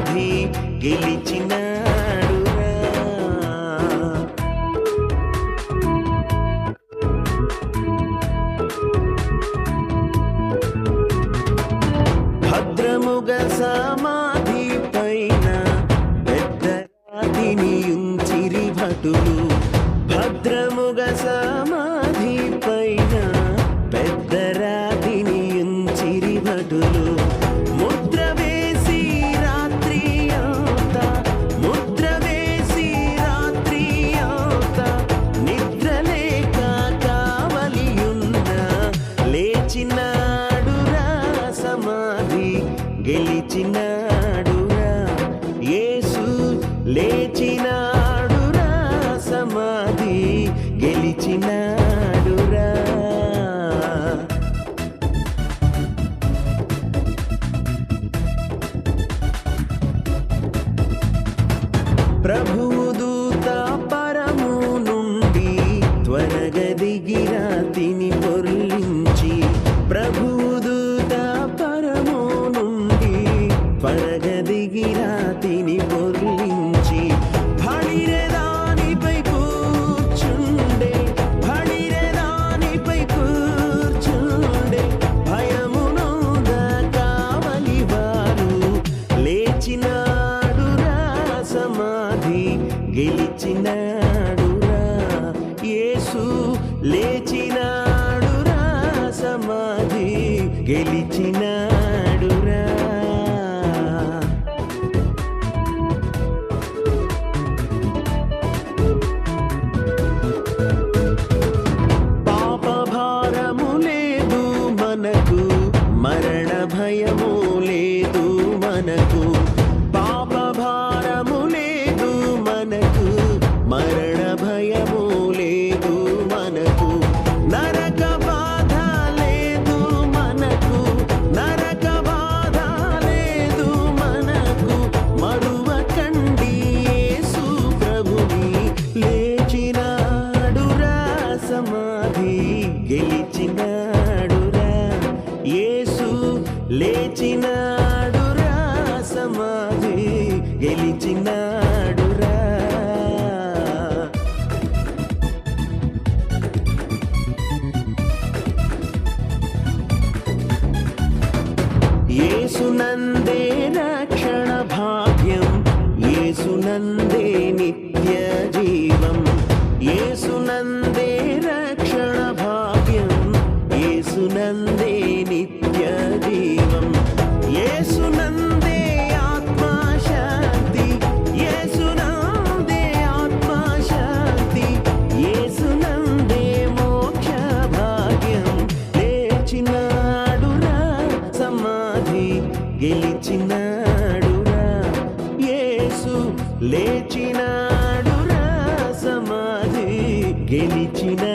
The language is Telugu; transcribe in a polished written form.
సమాధి గెలిచినాడురా. భద్రముగా సమాధి పైన పెద్ద రాతిని ఉంచిరి భటులు. భద్రముగా సమాధి పైన పెద్ద రాతిని ఉంచిరి భటులు. ముద్ర వేసి రాత్రి అవుతా, ముద్ర వేసి రాత్రి అవుతా, నిద్ర లేక కావలియున్న లేచినాడురా, సమాధి గెలిచినాడురా. యేసు లేచినాడురా, సమాధి గెలిచినాడురా. ప్రభువు దూత పరము నుండి త్వరగా దిగి రాతిని పొర్లించి. ప్రభువు దూత పరము నుండి త్వరగా దిగి రాతిని పొర్లించి. భళిరె దానిపై కూర్చుండే, భళిరె దానిపై కూర్చుండే, భయమునొంద కావలివారు లేచినాడురా, సమాధి గెలిచినాడురా. యేసు లేచినాడురా, సమాధి గెలిచినాడురా. పాప భారము లేదు మనకు, మరణ భయము లేదు మనకు. పాప భారము లేదు మనకు, మరణ భయము లేదు మనకు. నరక బాధ లేదు మనకు, నరక బాధ లేదు మనకు. మరువకండి యేసు ప్రభుని, లేచినాడురా, సమాధి గెలిచినాడురా. యేసు లేచినాడురా, సమాధి గెలిచినాడురా. యేసునందే రక్షణ భాగ్యం, యేసునందే నిత్య జీవం. యేసునందే రక్షణ భాగ్యం, యేసునందే నిత్య జీవం. యేసునందే ఆత్మశాంతి, యేసునందే ఆత్మశాంతి, యేసునందే మోక్ష భాగ్యం. లేచినాడురా, సమాధి గెలిచినాడురా. యేసు లేచినాడురా, సమాధి గెలిచినా